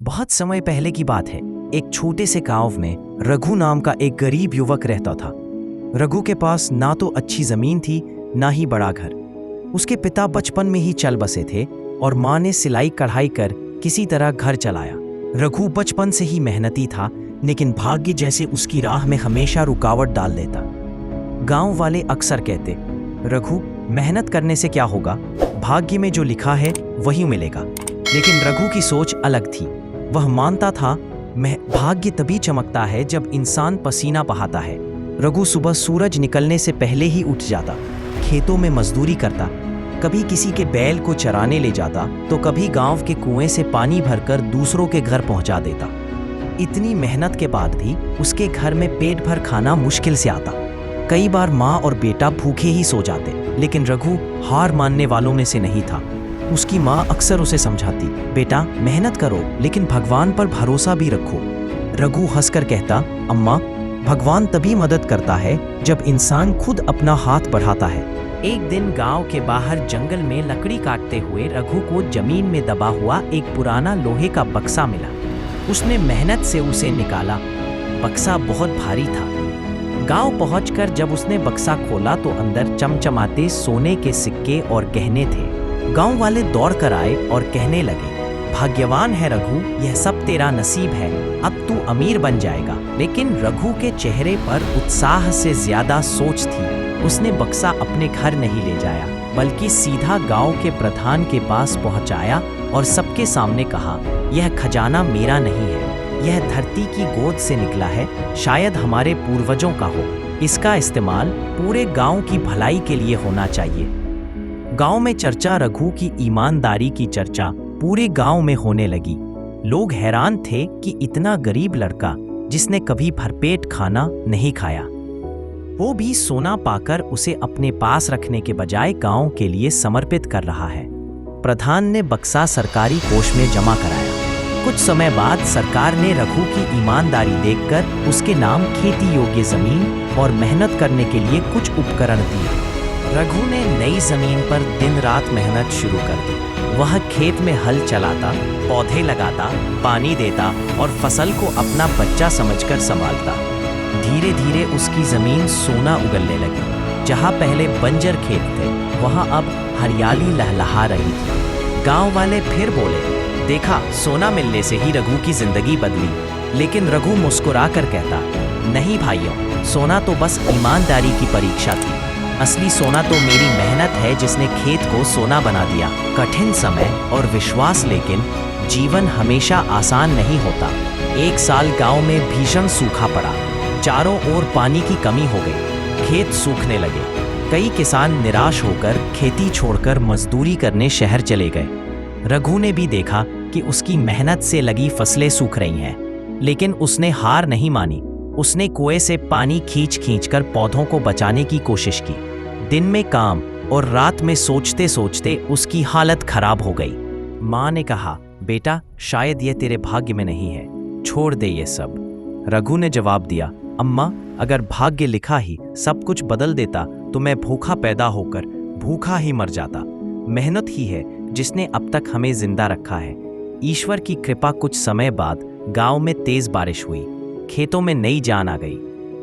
बहुत समय पहले की बात है। एक छोटे से गांव में रघु नाम का एक गरीब युवक रहता था। रघु के पास ना तो अच्छी जमीन थी, ना ही बड़ा घर। उसके पिता बचपन में ही चल बसे थे और माँ ने सिलाई कढ़ाई कर किसी तरह घर चलाया। रघु बचपन से ही मेहनती था, लेकिन भाग्य जैसे उसकी राह में हमेशा रुकावट डाल देता। गांव वाले अक्सर कहते, रघु मेहनत करने से क्या होगा, भाग्य में जो लिखा है वही मिलेगा। लेकिन रघु की सोच अलग थी। वह मानता था भाग्य तभी चमकता है जब इंसान पसीना बहाता है। रघु सुबह सूरज निकलने से पहले ही उठ जाता, खेतों में मजदूरी करता, कभी किसी के बैल को चराने ले जाता तो कभी गांव के कुएं से पानी भरकर दूसरों के घर पहुंचा देता। इतनी मेहनत के बाद भी उसके घर में पेट भर खाना मुश्किल से आता। कई बार माँ और बेटा भूखे ही सो जाते, लेकिन रघु हार मानने वालों में से नहीं था। उसकी माँ अक्सर उसे समझाती, बेटा मेहनत करो, लेकिन भगवान पर भरोसा भी रखो। रघु हंसकर कहता, अम्मा, भगवान तभी मदद करता है जब इंसान खुद अपना हाथ बढ़ाता है। एक दिन गांव के बाहर जंगल में लकड़ी काटते हुए रघु को जमीन में दबा हुआ एक पुराना लोहे का बक्सा मिला। उसने मेहनत से उसे निकाला। बक्सा बहुत भारी था। गांव पहुंचकर जब उसने बक्सा खोला तो अंदर चमचमाते सोने के सिक्के और गहने थे। गांव वाले दौड़ कर आए और कहने लगे, भाग्यवान है रघु, यह सब तेरा नसीब है, अब तू अमीर बन जाएगा। लेकिन रघु के चेहरे पर उत्साह से ज्यादा सोच थी। उसने बक्सा अपने घर नहीं ले जाया, बल्कि सीधा गांव के प्रधान के पास पहुंचाया और सबके सामने कहा, यह खजाना मेरा नहीं है, यह धरती की गोद से निकला है, शायद हमारे पूर्वजों का हो। इसका इस्तेमाल पूरे गांव की भलाई के लिए होना चाहिए। गांव में चर्चा रघु की ईमानदारी की चर्चा पूरे गांव में होने लगी। लोग हैरान थे कि इतना गरीब लड़का जिसने कभी भरपेट खाना नहीं खाया, वो भी सोना पाकर उसे अपने पास रखने के बजाय गांव के लिए समर्पित कर रहा है। प्रधान ने बक्सा सरकारी कोष में जमा कराया। कुछ समय बाद सरकार ने रघु की ईमानदारी देखकर उसके नाम खेती योग्य जमीन और मेहनत करने के लिए कुछ उपकरण दिए। रघु ने नई जमीन पर दिन रात मेहनत शुरू कर दी। वह खेत में हल चलाता, पौधे लगाता, पानी देता और फसल को अपना बच्चा समझकर संभालता। धीरे धीरे उसकी जमीन सोना उगलने लगी। जहाँ पहले बंजर खेत थे, वहाँ अब हरियाली लहलहा रही थी। गांव वाले फिर बोले, देखा, सोना मिलने से ही रघु की जिंदगी बदली। लेकिन रघु मुस्कुरा कर कहता, नहीं भाइयों, सोना तो बस ईमानदारी की परीक्षा थी। असली सोना तो मेरी मेहनत है जिसने खेत को सोना बना दिया। कठिन समय और विश्वास, लेकिन जीवन हमेशा आसान नहीं होता। एक साल गांव में भीषण सूखा पड़ा। चारों ओर पानी की कमी हो गई। खेत सूखने लगे। कई किसान निराश होकर खेती छोड़कर मजदूरी करने शहर चले गए। रघु ने भी देखा कि उसकी मेहनत से लगी फसलें सूख रही हैं, लेकिन उसने हार नहीं मानी। उसने कुएं से पानी खींच कर पौधों को बचाने की कोशिश की। दिन में काम और रात में सोचते सोचते उसकी हालत खराब हो गई। माँ ने कहा, बेटा शायद ये तेरे भाग्य में नहीं है, छोड़ दे ये सब। रघु ने जवाब दिया, अम्मा, अगर भाग्य लिखा ही सब कुछ बदल देता तो मैं भूखा पैदा होकर भूखा ही मर जाता। मेहनत ही है जिसने अब तक हमें जिंदा रखा है। ईश्वर की कृपा। कुछ समय बाद गांव में तेज बारिश हुई। खेतों में नई जान आ गई।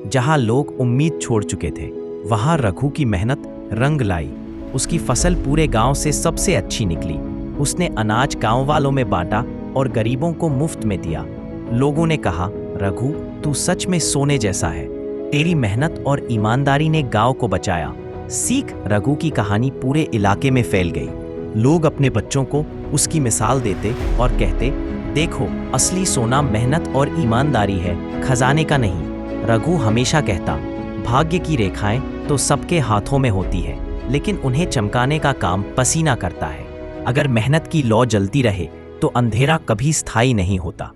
जहां लोग उम्मीद छोड़ चुके थे, वहां रघु की मेहनत रंग लाई। उसकी फसल पूरे गांव से सबसे अच्छी निकली। उसने अनाज गांव वालों में बांटा और गरीबों को मुफ्त में दिया। लोगों ने कहा, रघु तू सच में सोने जैसा है, तेरी मेहनत और ईमानदारी ने गांव को बचाया। सीख। रघु की कहानी पूरे इलाके में फैल गई। लोग अपने बच्चों को उसकी मिसाल देते और कहते, देखो, असली सोना मेहनत और ईमानदारी है, खजाने का नहीं। रघु हमेशा कहता, भाग्य की रेखाएं तो सबके हाथों में होती है, लेकिन उन्हें चमकाने का काम पसीना करता है। अगर मेहनत की लौ जलती रहे तो अंधेरा कभी स्थायी नहीं होता।